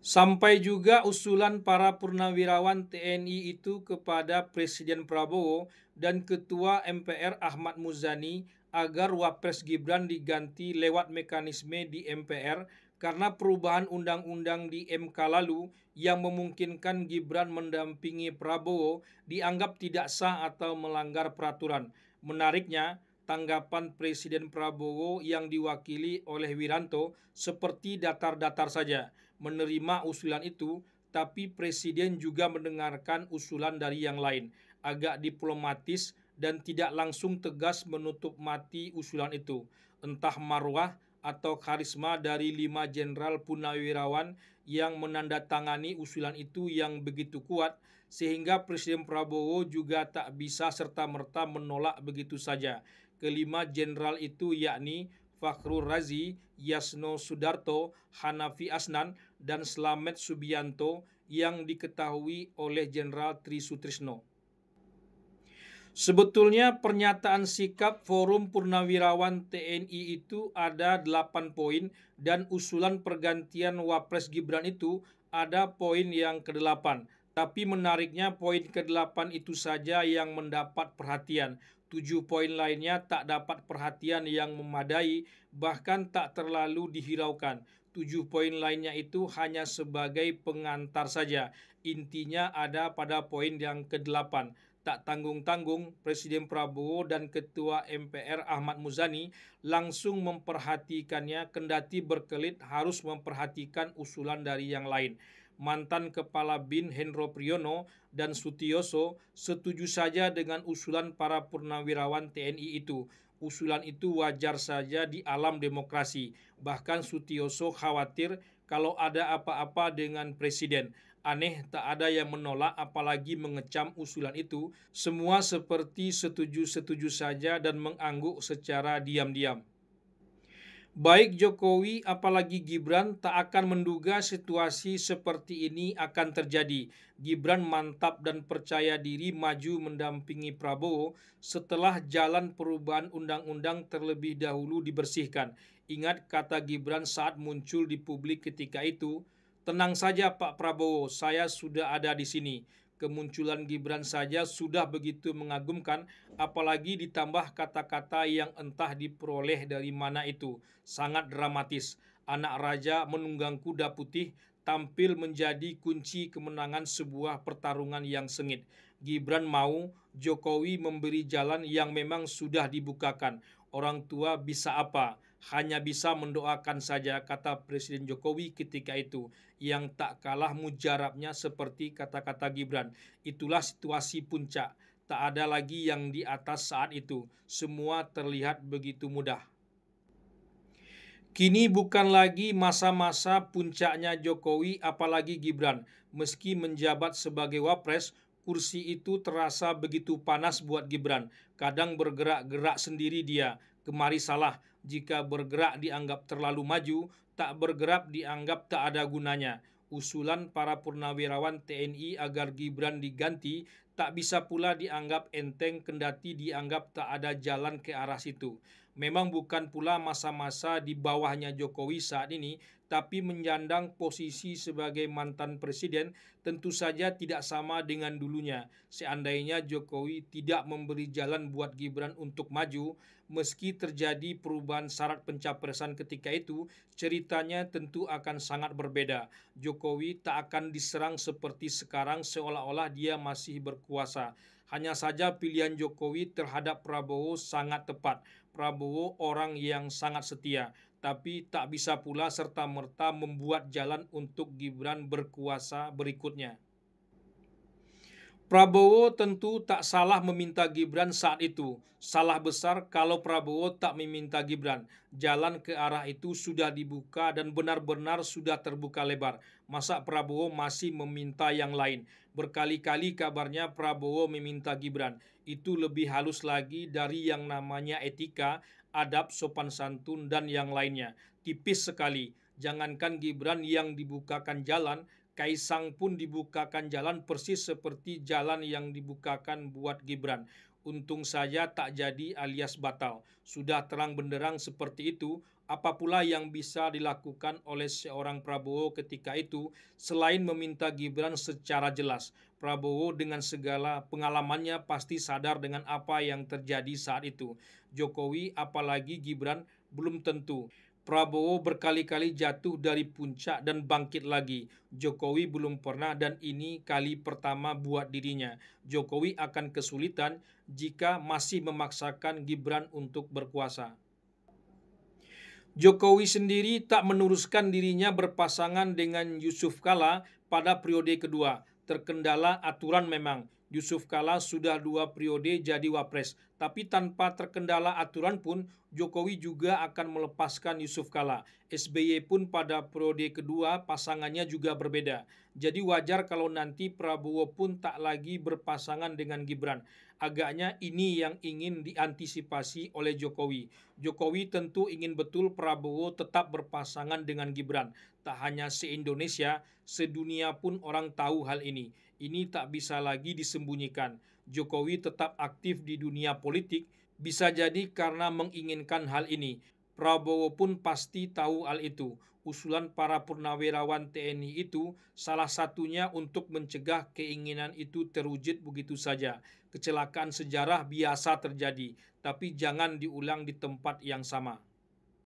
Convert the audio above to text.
Sampai juga usulan para purnawirawan TNI itu kepada Presiden Prabowo dan Ketua MPR Ahmad Muzani agar Wapres Gibran diganti lewat mekanisme di MPR karena perubahan undang-undang di MK lalu yang memungkinkan Gibran mendampingi Prabowo dianggap tidak sah atau melanggar peraturan. Menariknya, tanggapan Presiden Prabowo yang diwakili oleh Wiranto seperti datar-datar saja menerima usulan itu, tapi Presiden juga mendengarkan usulan dari yang lain, agak diplomatis dan tidak langsung tegas menutup mati usulan itu. Entah marwah atau karisma dari 5 jenderal purnawirawan yang menandatangani usulan itu yang begitu kuat, sehingga Presiden Prabowo juga tak bisa serta-merta menolak begitu saja. Kelima jenderal itu yakni Fakhrul Razi, Yasno Sudarto, Hanafi Asnan, dan Slamet Subianto yang diketahui oleh Jenderal Tri Sutrisno. Sebetulnya pernyataan sikap Forum Purnawirawan TNI itu ada 8 poin dan usulan pergantian Wapres Gibran itu ada poin yang ke-8. Tapi menariknya poin ke-8 itu saja yang mendapat perhatian. 7 poin lainnya tak dapat perhatian yang memadai, bahkan tak terlalu dihiraukan. 7 poin lainnya itu hanya sebagai pengantar saja. Intinya ada pada poin yang ke-8. Tak tanggung-tanggung, Presiden Prabowo dan Ketua MPR Ahmad Muzani langsung memperhatikannya kendati berkelit harus memperhatikan usulan dari yang lain. Mantan Kepala BIN Hendro Priyono dan Sutioso setuju saja dengan usulan para purnawirawan TNI itu. Usulan itu wajar saja di alam demokrasi. Bahkan Sutioso khawatir kalau ada apa-apa dengan Presiden. Aneh tak ada yang menolak apalagi mengecam usulan itu. Semua seperti setuju-setuju saja dan mengangguk secara diam-diam. Baik Jokowi apalagi Gibran tak akan menduga situasi seperti ini akan terjadi. Gibran mantap dan percaya diri maju mendampingi Prabowo setelah jalan perubahan undang-undang terlebih dahulu dibersihkan. Ingat kata Gibran saat muncul di publik ketika itu, "Tenang saja Pak Prabowo, saya sudah ada di sini." Kemunculan Gibran saja sudah begitu mengagumkan, apalagi ditambah kata-kata yang entah diperoleh dari mana itu. Sangat dramatis. Anak raja menunggang kuda putih tampil menjadi kunci kemenangan sebuah pertarungan yang sengit. Gibran mau, Jokowi memberi jalan yang memang sudah dibukakan. Orang tua bisa apa? Hanya bisa mendoakan saja, kata Presiden Jokowi ketika itu, yang tak kalah mujarabnya seperti kata-kata Gibran. Itulah situasi puncak. Tak ada lagi yang di atas saat itu. Semua terlihat begitu mudah. Kini bukan lagi masa-masa puncaknya Jokowi apalagi Gibran. Meski menjabat sebagai wapres, kursi itu terasa begitu panas buat Gibran. Kadang bergerak-gerak sendiri dia. Kemari salah, jika bergerak dianggap terlalu maju, tak bergerak dianggap tak ada gunanya. Usulan para purnawirawan TNI agar Gibran diganti tak bisa pula dianggap enteng kendati dianggap tak ada jalan ke arah situ. Memang bukan pula masa-masa di bawahnya Jokowi saat ini, tapi menyandang posisi sebagai mantan presiden tentu saja tidak sama dengan dulunya. Seandainya Jokowi tidak memberi jalan buat Gibran untuk maju, meski terjadi perubahan syarat pencapresan ketika itu, ceritanya tentu akan sangat berbeda. Jokowi tak akan diserang seperti sekarang seolah-olah dia masih berkuasa. Hanya saja pilihan Jokowi terhadap Prabowo sangat tepat. Prabowo orang yang sangat setia, tapi tak bisa pula serta-merta membuat jalan untuk Gibran berkuasa berikutnya. Prabowo tentu tak salah meminta Gibran saat itu. Salah besar kalau Prabowo tak meminta Gibran. Jalan ke arah itu sudah dibuka dan benar-benar sudah terbuka lebar. Masa Prabowo masih meminta yang lain? Berkali-kali kabarnya Prabowo meminta Gibran. Itu lebih halus lagi dari yang namanya etika, adab, sopan santun, dan yang lainnya. Tipis sekali. Jangankan Gibran yang dibukakan jalan, Kaisang pun dibukakan jalan persis seperti jalan yang dibukakan buat Gibran. Untung saja tak jadi alias batal. Sudah terang benderang seperti itu, Apa pula yang bisa dilakukan oleh seorang Prabowo ketika itu selain meminta Gibran secara jelas? Prabowo dengan segala pengalamannya pasti sadar dengan apa yang terjadi saat itu. Jokowi apalagi Gibran belum tentu. Prabowo berkali-kali jatuh dari puncak dan bangkit lagi. Jokowi belum pernah dan ini kali pertama buat dirinya. Jokowi akan kesulitan jika masih memaksakan Gibran untuk berkuasa. Jokowi sendiri tak meneruskan dirinya berpasangan dengan Yusuf Kala pada periode kedua. Terkendala aturan memang. Yusuf Kala sudah 2 periode jadi wapres. Tapi tanpa terkendala aturan pun, Jokowi juga akan melepaskan Yusuf Kala. SBY pun pada periode kedua pasangannya juga berbeda. Jadi wajar kalau nanti Prabowo pun tak lagi berpasangan dengan Gibran. Agaknya ini yang ingin diantisipasi oleh Jokowi. Jokowi tentu ingin betul Prabowo tetap berpasangan dengan Gibran. Tak hanya se-Indonesia, sedunia pun orang tahu hal ini. Ini tak bisa lagi disembunyikan. Jokowi tetap aktif di dunia politik, bisa jadi karena menginginkan hal ini. Prabowo pun pasti tahu hal itu. Usulan para purnawirawan TNI itu salah satunya untuk mencegah keinginan itu terwujud begitu saja. Kecelakaan sejarah biasa terjadi, tapi jangan diulang di tempat yang sama.